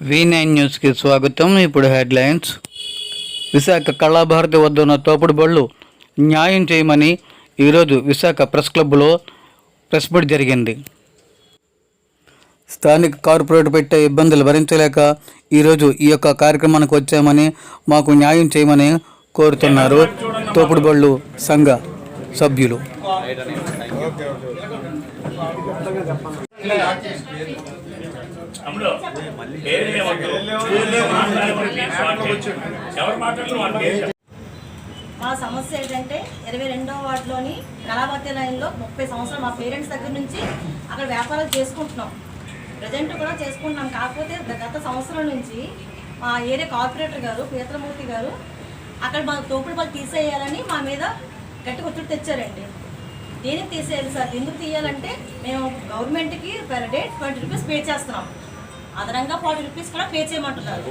V9 న్యూస్కి స్వాగతం. ఇప్పుడు హెడ్లైన్స్. విశాఖ కళాభారతి వద్ద ఉన్న తోపుడు బళ్ళు న్యాయం చేయమని ఈరోజు విశాఖ ప్రెస్ క్లబ్లో ప్రెస్ మీట్ జరిగింది. స్థానిక కార్పొరేట్ పెట్టే ఇబ్బందులు భరించలేక ఈరోజు ఈ యొక్క కార్యక్రమానికి వచ్చామని, మాకు న్యాయం చేయమని కోరుతున్నారు తోపుడు బళ్ళు సంఘ సభ్యులు. మా సమస్య ఏంటంటే 22వ వార్డులోని కళాభారతి లైన్లో 30 సంవత్సరాలు మా పేరెంట్స్ దగ్గర నుంచి అక్కడ వ్యాపారాలు చేసుకుంటున్నాం. ప్రజెంట్ కూడా చేసుకుంటున్నాం. కాకపోతే గత సంవత్సరం నుంచి మా ఏరియా కార్పొరేటర్ గారు పీతలమూర్తి గారు అక్కడ మా తోపుడు బళ్ళు తీసేయాలని మా మీద గట్టిగా ఒత్తిడి తెచ్చారండి. దేనికి తీసేయాలి సార్? ఎందుకు తీయాలంటే మేము గవర్నమెంట్కి పర్ డే 20 రూపీస్ పే చేస్తున్నాం. అదనంగా 40 రూపీస్ కూడా పే చేయమంటున్నారు.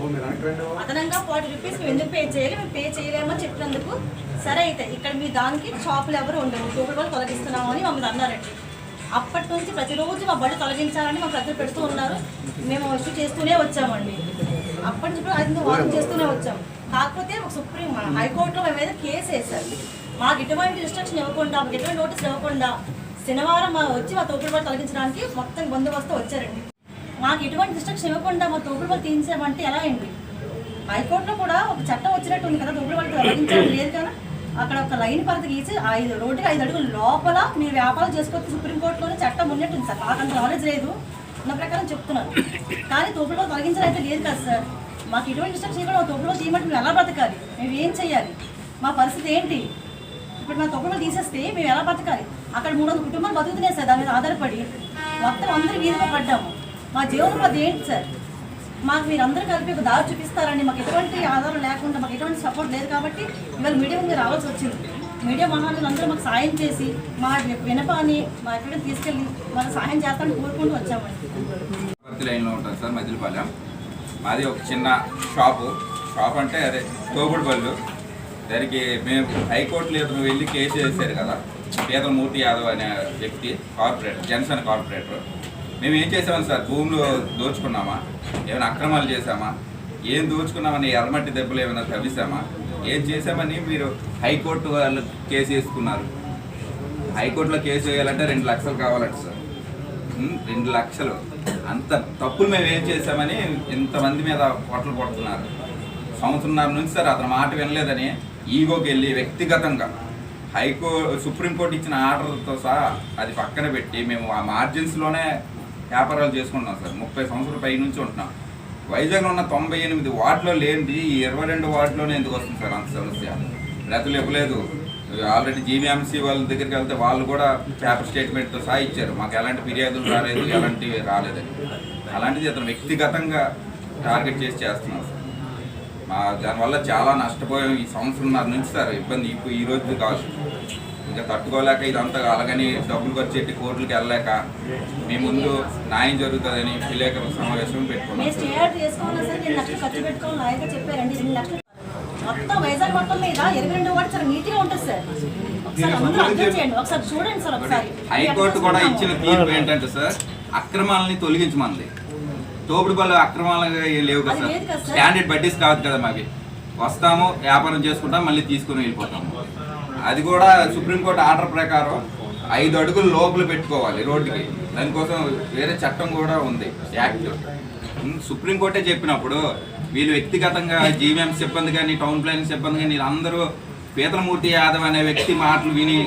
అదనంగా 40 రూపీస్ మేము ఎందుకు పే చేయాలి? మేము పే చేయలేమని చెప్పినందుకు సరే అయితే ఇక్కడ మీ దానికి షాపులు ఎవరు ఉండవు, తోపుడు బళ్ళు తొలగిస్తున్నామని మమ్మల్ని అన్నారండి. అప్పటి నుంచి ప్రతిరోజు మా బళ్ళు తొలగించాలని మా ప్రజలు పెడుతూ ఉన్నారు. మేము ఇష్యూ చేస్తూనే వచ్చామండి. అప్పటి నుంచి కూడా 5 వారం చేస్తూనే వచ్చాం. కాకపోతే ఒక సుప్రీం హైకోర్టులో మేము ఏదో కేసు వేశారు. మాకు ఎటువంటి ఇన్స్ట్రక్షన్ ఇవ్వకుండా, మాకు ఎటువంటి నోటీస్ ఇవ్వకుండా శనివారం వచ్చి మా తోపుడు బళ్ళు తొలగించడానికి మొత్తం బందోబస్తు వచ్చారండి. మాకు ఎటువంటి ఇన్స్ట్రక్షన్ ఇవ్వకుండా మా తోపుడు బళ్ళు తీయించామంటే ఎలా అండి? హైకోర్టులో కూడా ఒక చట్టం వచ్చినట్టు ఉంది కదా, తోపుడు బళ్ళు తొలగించడం లేదు కదా. అక్కడ ఒక లైన్ పరిధి గీసి రోడ్డుకి 5 అడుగుల లోపల మీరు వ్యాపారం చేసుకోవచ్చు సుప్రీంకోర్టులోనే చట్టం ఉన్నట్టుంది సార్. మాకు అంత నాలెడ్జ్ లేదు, ఉన్న ప్రకారం చెప్తున్నాను. కానీ తోపుడు బళ్ళు తొలగించడం అయితే లేదు కదా సార్. మాకు ఎటువంటి ఇన్స్ట్రక్షన్ ఇవ్వకుండా మా తోపుడు బళ్ళు తీయమంటే మేము ఎలా బ్రతకాలి? మేము ఏం చేయాలి? మా పరిస్థితి ఏంటి? ఇప్పుడు మా తోపుడు బళ్ళు తీసేస్తే మేము ఎలా బ్రతకాలి? అక్కడ 300 కుటుంబాలు బతుకుతున్నాయి సార్. దాని మీద ఆధారపడి మొత్తం అందరూ వీధిలో పడ్డాము. మా జీవనోపాధి ఏంటి సార్? మాకు మీరు అందరూ కలిపి ఒక దారి చూపిస్తారండి. మాకు ఎటువంటి ఆధారం లేకుండా, మాకు ఎటువంటి సపోర్ట్ లేదు కాబట్టి ఇవాళ మీడియా ముందు రావాల్సి వచ్చింది. మీడియా మహానులు అందరూ మాకు సాయం చేసి మా వినపాన్ని మా ఎక్కడికి తీసుకెళ్ళి మాకు సాయం చేస్తామని కోరుకుంటూ వచ్చామండి. లైన్లో ఉంటుంది సార్ మజిలీపాలెం. మాది ఒక చిన్న షాప్ అంటే అదే తోపుడు బళ్ళు. దానికి మేము హైకోర్టులో ఎదురు వెళ్ళి కేసు వేసారు కదా, పీతలమూర్తి యాదవ్ అనే వ్యక్తి కార్పొరేటర్, జనసేన కార్పొరేటర్. మేము ఏం చేసామని సార్? భూములు దోచుకున్నామా? ఏమైనా అక్రమాలు చేశామా? ఏం దోచుకున్నామని ఎర్రమట్టి దెబ్బలు ఏమైనా తవ్విసామా? ఏం చేసామని మీరు హైకోర్టు వాళ్ళు కేసు వేసుకున్నారు. హైకోర్టులో కేసు వేయాలంటే 2 లక్షలు కావాలంట సార్. 2 లక్షలు. అంత తప్పులు మేము ఏం చేసామని ఇంతమంది మీద పొట్టలు కొడుతున్నారు. సంవత్సరంన్నర నుంచి సార్ అతను మాట వినలేదని ఈగోకి వెళ్ళి వ్యక్తిగతంగా సుప్రీంకోర్టు ఇచ్చిన ఆర్డర్తో సహా అది పక్కన పెట్టి మేము ఆ మార్జిన్స్లోనే వ్యాపారాలు చేసుకుంటున్నాం సార్. 30 సంవత్సరాల పై నుంచి ఉంటున్నాం. వైజాగ్లో ఉన్న 98 వార్డులో లేనిది ఈ 22 వార్డులోనే ఎందుకు వస్తుంది సార్ అంత సమస్య? రైతులు ఇవ్వలేదు. ఆల్రెడీ జీవీఎంసీ వాళ్ళ దగ్గరికి వెళ్తే వాళ్ళు కూడా పేపర్ స్టేట్మెంట్తో సహా ఇచ్చారు. మాకు ఎలాంటి ఫిర్యాదులు రాలేదు, ఎలాంటివి రాలేదని. అలాంటిది అతను వ్యక్తిగతంగా టార్గెట్ చేసి చేస్తున్నాం సార్. దానివల్ల చాలా నష్టపోయాం ఈ సంవత్సరంన్నర నుంచి సార్. ఇబ్బంది ఈ రోజు కాదు, ఇంకా తట్టుకోలేక ఇదంతా అలాగని డబ్బులు ఖర్చు పెట్టి కోర్టులకు వెళ్ళలేక మీ ముందు న్యాయం జరుగుతుందని విలేకరుల సమావేశం పెట్టుకున్నాం. హైకోర్టు కూడా ఇచ్చిన తీర్పు ఏంటంటే సార్, అక్రమాలని తొలగించమంది. తోపుడు బళ్ళు అక్రమాలుగా ఏం లేవు కదా సార్. స్టాండర్డ్ బడ్డీస్ కాదు కదా మావి. వస్తాము, వ్యాపారం చేసుకుంటాం, మళ్ళీ తీసుకుని వెళ్ళిపోతాము. అది కూడా సుప్రీంకోర్టు ఆర్డర్ ప్రకారం 5 అడుగులు లోపల పెట్టుకోవాలి రోడ్డుకి. దానికోసం వేరే చట్టం కూడా ఉంది, యాక్ట్. సుప్రీంకోర్టే చెప్పినప్పుడు వీళ్ళు వ్యక్తిగతంగా జీవీఎం సిబ్బంది కానీ, టౌన్ ప్లానింగ్ సిబ్బంది కానీ అందరూ పీతలమూర్తి యాదవ్ అనే వ్యక్తి మాటలు విని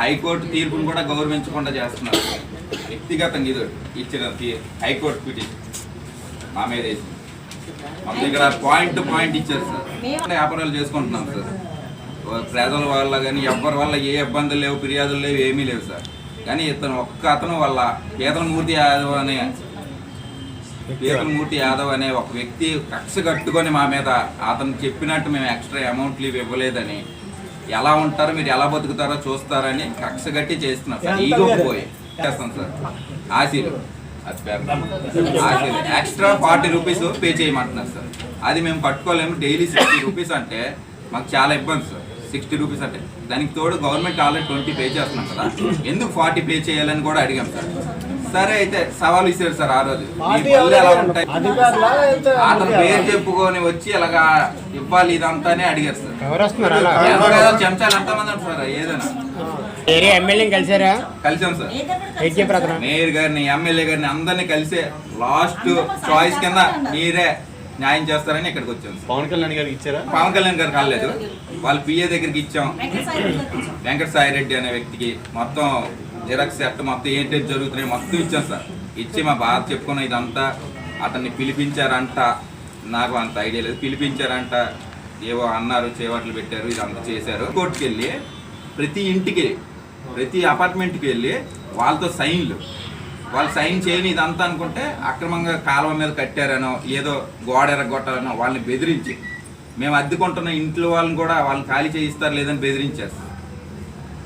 హైకోర్టు తీర్పును కూడా గౌరవించకుండా చేస్తున్నారు. వ్యక్తిగతంగా ఇది ఇచ్చిన హైకోర్టు పిటిషన్ మా మీద వేసి మొత్తం ఇక్కడ పాయింట్ టు పాయింట్ ఇచ్చారు సార్. వ్యాపారాలు చేసుకుంటున్నాం సార్. ప్రజల వల్ల కానీ ఎవరి వల్ల ఏ ఇబ్బందులు లేవు, ఫిర్యాదులు లేవు, ఏమీ లేవు సార్. కానీ అతను వల్ల పీతలమూర్తి యాదవ్ అనే ఒక వ్యక్తి కక్ష కట్టుకొని మా మీద అతను చెప్పినట్టు మేము ఎక్స్ట్రా అమౌంట్లు ఇవ్వలేదని, ఎలా ఉంటారో మీరు ఎలా బతుకుతారో చూస్తారని కక్ష కట్టి చేస్తున్నాం సార్. ఈగో పోయి చేస్తాం సార్. ఆశీలు ఎక్స్ట్రా 40 రూపీస్ పే చేయమంటున్నారు సార్. అది మేము కట్టుకోలేము. డైలీ 60 రూపీస్ అంటే మాకు చాలా ఇబ్బంది సార్. 60 రూపీస్ అంటే దానికి తోడు గవర్నమెంట్ ఆల్రెడీ 20 పే చేస్తున్నాం కదా, ఎందుకు 40 పే చేయాలని కూడా అడిగాం సార్. సరే అయితే సవాల్ ఇచ్చారు సార్ ఆ రోజు ఈ పళ్ళు ఎలా ఉంటాయి అతను పేరు చెప్పుకొని వచ్చి ఇలాగా ఇవ్వాలి ఇదంతానే అడిగారు సార్. ఎవరు చెంచాలు ఎంతమంది ఉంటారు సార్ ఏదైనా ఎమ్మెల్యేని కలిసారా? కలిసాం సార్. మేయర్ గారిని, ఎమ్మెల్యే గారిని అందరినీ కలిసి లాస్ట్ చాయిస్ కింద మీరే న్యాయం చేస్తారని ఇక్కడికి వచ్చాం. పవన్ కళ్యాణ్ గారికి ఇచ్చారా? పవన్ కళ్యాణ్ గారు కాలేదు, వాళ్ళ పిఏ దగ్గరికి ఇచ్చాం. వెంకట సాయి రెడ్డి అనే వ్యక్తికి మొత్తం జిరాక్స్ సెట్ మొత్తం ఏంటంటే జరుగుతున్నాయి మొత్తం ఇచ్చాం సార్. ఇచ్చి మా బాధ చెప్పుకున్న ఇదంతా అతన్ని పిలిపించారంట, నాకు అంత ఐడియా లేదు, పిలిపించారంట, ఏవో అన్నారు, చేవట్లు పెట్టారు, ఇదంతా చేశారు. కోర్టుకి వెళ్ళి ప్రతి ఇంటికి ప్రతి అపార్ట్మెంట్కి వెళ్ళి వాళ్ళతో సైన్లు, వాళ్ళు సైన్ చేయని ఇదంతా అనుకుంటే అక్రమంగా కాలువ మీద కట్టారనో ఏదో గోడ ఎరగొట్టారనో వాళ్ళని బెదిరించి, మేము అద్దెకుంటున్న ఇంట్లో వాళ్ళని కూడా వాళ్ళని ఖాళీ చేయిస్తారు లేదని బెదిరించారు.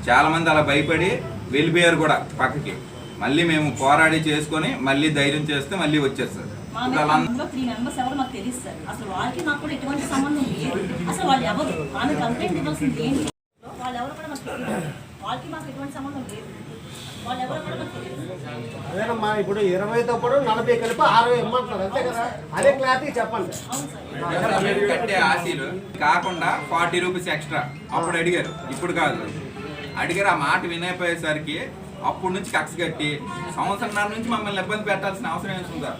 చాలామంది అలా భయపడి వెళ్ళిపోయారు కూడా పక్కకి. మళ్ళీ మేము పోరాడి చేసుకొని మళ్ళీ ధైర్యం చేస్తే మళ్ళీ వచ్చారు సార్. అసలు వాళ్ళకి నాకు కూడా ఎటువంటి సంబంధం లేదు. అసలు వాళ్ళు ఎవరు, వాళ్ళకి కంప్లైంట్ ఇవ్వాల్సింది ఏంటి, వాళ్ళు ఎవరు కూడా మాకు తెలియదు. వాళ్ళకి మాకు ఎటువంటి సంబంధం లేదు. వాళ్ళు ఎవరు కూడా మాకు తెలియదు. అదేనమ్మా, ఇప్పుడు 20తో కూడా 40 కలిపి 60 ఇమ్మంటున్నారు అంతే కదా? అదే క్లారిటీ చెప్పండి. కట్టే ఆశీలు కాకుండా 40 రూపీస్ ఎక్స్ట్రా అప్పుడు అడిగారు, ఇప్పుడు కాదు. అడిగారు, ఆ మాట వినైపోయేసరికి అప్పటి నుంచి కక్ష కట్టి సంవత్సరం నుంచి మమ్మల్ని ఇబ్బంది పెట్టాల్సిన అవసరం ఏంటుందా?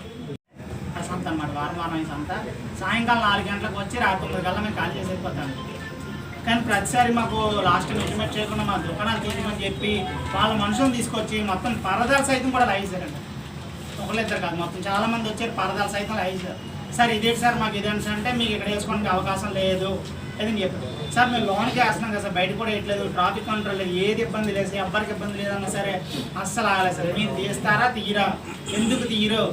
సంత అన్నమాట, వారం సంత. సాయంకాలం 4 గంటలకు వచ్చి రాత్రి 9 గంటల మేము ఖాళీ చేసి వెళ్ళిపోతాను. కానీ ప్రతిసారి మాకు లాస్ట్ ఎస్టిమేట్ చేయకుండా మా దుకాణాలు తీయమని చెప్పి వాళ్ళ మనుషులను తీసుకొచ్చి మొత్తం పరదాలు సైతం కూడా లాగేశారండి. ఒకళ్ళిద్దరు కాదు, మొత్తం చాలామంది వచ్చారు, పరదాలు సైతం లాగేశారు. సార్ ఇదేంటి సార్ మాకు ఇదేంటి అంటే మీకు ఇక్కడ వేసుకోవడానికి అవకాశం లేదు లేదని చెప్పారు. సార్ మేము లోన్కి వేస్తున్నాం కదా సార్, బయట కూడా వేయట్లేదు, ట్రాఫిక్ కంట్రోల్ లేదు, ఏది ఇబ్బంది లేదు, ఎవ్వరికి ఇబ్బంది లేదన్నా సరే అస్సలు ఆగలేదు సార్. మీరు తీస్తారా తీయరా, ఎందుకు తీయరు,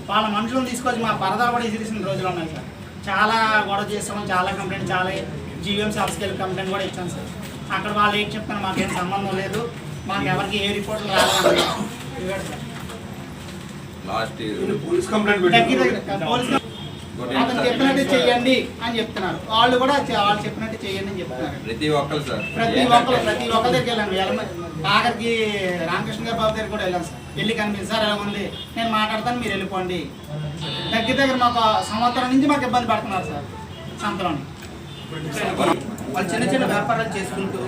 వాళ్ళ మనుషులను తీసుకొచ్చి మా పరదాలు కూడా ఇసిరేసిన రోజులు ఉన్నాయి సార్. చాలా గొడవ చేస్తాం, చాలా కంప్లైంట్, చాలా జీవీఎం సబ్స్కేల్ కంప్లైంట్ కూడా ఇచ్చాను సార్. అక్కడ వాళ్ళు ఏం చెప్తాను, మాకేం సంబంధం లేదు, మాకు ఎవరికి ఏ రిపోర్ట్లు రాలేదు sir. Last police complaint police అతను చెప్పినట్టు చెయ్యండి అని చెప్తున్నారు, వాళ్ళు కూడా వాళ్ళు చెప్పినట్టు చెయ్యండి అని చెప్తున్నారు. ప్రతి ఒక్కరు సార్, ప్రతి ఒక్కరి దగ్గరికి వెళ్ళాను. ఆఖరికి రామకృష్ణ గారి బాబు దగ్గర కూడా వెళ్ళాను సార్. వెళ్ళి కనిపించి సార్ ఎలా ఉంది, నేను మాట్లాడతాను, మీరు వెళ్ళిపోండి. దగ్గర మాకు సంవత్సరం నుంచి మాకు ఇబ్బంది పడుతున్నారు సార్ సంతలోని. వాళ్ళు చిన్న చిన్న వ్యాపారాలు చేసుకుంటూ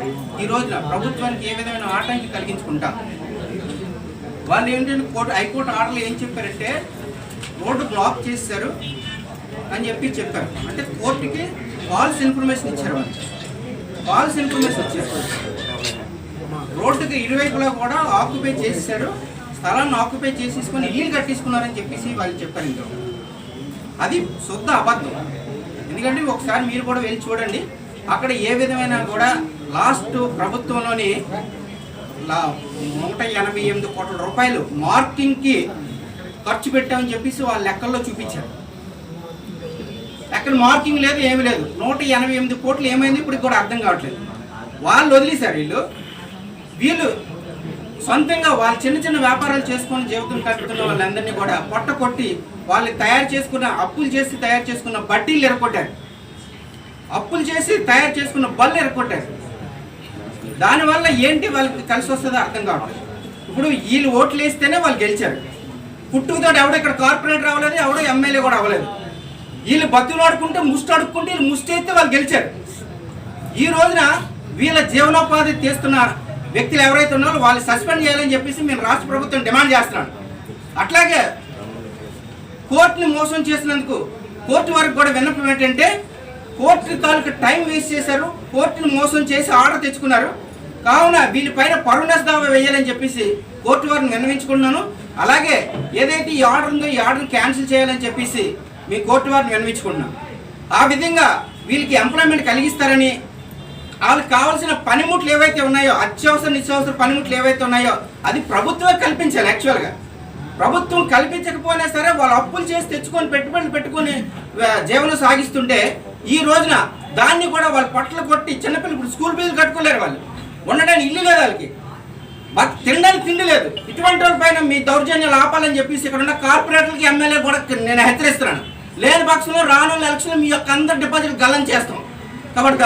ఈ రోజున ప్రభుత్వానికి ఏ విధమైన ఆటంకి కలిగించుకుంటారు. వాళ్ళు ఏంటంటే హైకోర్టు ఆర్డర్లు ఏం చెప్పారంటే రోడ్డు బ్లాక్ చేశారు అని చెప్పారు. అంటే కోర్టుకి ఫాల్స్ ఇన్ఫర్మేషన్ ఇచ్చారు. వాళ్ళు ఫాల్స్ ఇన్ఫర్మేషన్ ఇచ్చారు. రోడ్డుకి ఇరువైపులా కూడా ఆక్యుపై చేసేసారు, స్థలాన్ని ఆక్యుపై చేసేసుకొని ఇల్లు కట్టేసుకున్నారని చెప్పేసి వాళ్ళు చెప్పారు. ఇంకా అది శుద్ధ అబద్ధం. ఎందుకంటే ఒకసారి మీరు కూడా వెళ్ళి చూడండి, అక్కడ ఏ విధమైన కూడా లాస్ట్ ప్రభుత్వంలోని 188 కోట్ల రూపాయలు మార్కింగ్కి ఖర్చు పెట్టామని చెప్పేసి వాళ్ళ లెక్కల్లో చూపించారు. ఎక్కడ మార్కింగ్ లేదు, ఏమీ లేదు. 188 కోట్లు ఏమైంది ఇప్పుడు కూడా అర్థం కావట్లేదు. వాళ్ళు వదిలేశారు. వీళ్ళు సొంతంగా వాళ్ళు చిన్న చిన్న వ్యాపారాలు చేసుకొని జీవితం కట్టుకున్న వాళ్ళందరినీ కూడా పొట్ట కొట్టి వాళ్ళు తయారు చేసుకున్న అప్పులు చేసి తయారు చేసుకున్న బడ్డీలు ఎరగొట్టారు, అప్పులు చేసి తయారు చేసుకున్న బళ్ళు ఎరగొట్టారు. దానివల్ల ఏంటి వాళ్ళకి కలిసి వస్తుందో అర్థం కావట్లేదు. ఇప్పుడు వీళ్ళు ఓట్లు వేస్తేనే వాళ్ళు గెలిచారు. పుట్టుకతో ఎవడో ఇక్కడ కార్పొరేటర్ అవ్వలేదు, ఎవడో ఎమ్మెల్యే కూడా అవ్వలేదు. వీళ్ళు బతులు ఆడుకుంటే ముష్టి అడుక్కుంటే వీళ్ళు ముష్టి అయితే వాళ్ళు గెలిచారు. ఈ రోజున వీళ్ళ జీవనోపాధి తీస్తున్న వ్యక్తులు ఎవరైతే ఉన్నారో వాళ్ళు సస్పెండ్ చేయాలని చెప్పేసి మేము రాష్ట్ర ప్రభుత్వం డిమాండ్ చేస్తున్నాం. అట్లాగే కోర్టుని మోసం చేసినందుకు కోర్టు వరకు కూడా విన్నపం ఏంటంటే, కోర్టు తాలూకు టైం వేస్ట్ చేశారు, కోర్టుని మోసం చేసి ఆర్డర్ తెచ్చుకున్నారు. కావున వీళ్ళపైన పరువునస్ దావా వేయాలని చెప్పేసి కోర్టు వారిని విన్నవించుకున్నాను. అలాగే ఏదైతే ఈ ఆర్డర్ ఉందో ఈ ఆర్డర్ని క్యాన్సిల్ చేయాలని చెప్పేసి మీ కోర్టు వారిని విన్నవించుకుంటున్నాం. ఆ విధంగా వీళ్ళకి ఎంప్లాయ్మెంట్ కలిగిస్తారని, వాళ్ళకి కావాల్సిన పనిముట్లు ఏవైతే ఉన్నాయో, అత్యవసర నిత్యావసర పనిముట్లు ఏవైతే ఉన్నాయో అది ప్రభుత్వమే కల్పించాలి. యాక్చువల్గా ప్రభుత్వం కల్పించకపోయినా సరే వాళ్ళు అప్పులు చేసి తెచ్చుకొని పెట్టుబడులు పెట్టుకొని జీవనం సాగిస్తుంటే ఈ రోజున దాన్ని కూడా వాళ్ళు పొట్టలు కొట్టి చిన్నపిల్లలు స్కూల్ ఫీజులు కట్టుకోలేరు, వాళ్ళు ఉండడానికి ఇల్లు లేదు, వాళ్ళకి తినడానికి తిండి లేదు. ఇటువంటి వాళ్ళ పైన మీ దౌర్జన్యాలు ఆపాలని చెప్పేసి ఇక్కడ ఉన్న కార్పొరేటర్లకి ఎమ్మెల్యే కూడా నేను హెచ్చరిస్తున్నాను. లేని పక్షంలో రానున్న ఎలక్షన్లో మీ యొక్క అందరి డిపాజిట్ గల్లం చేస్తాం. కాబట్టి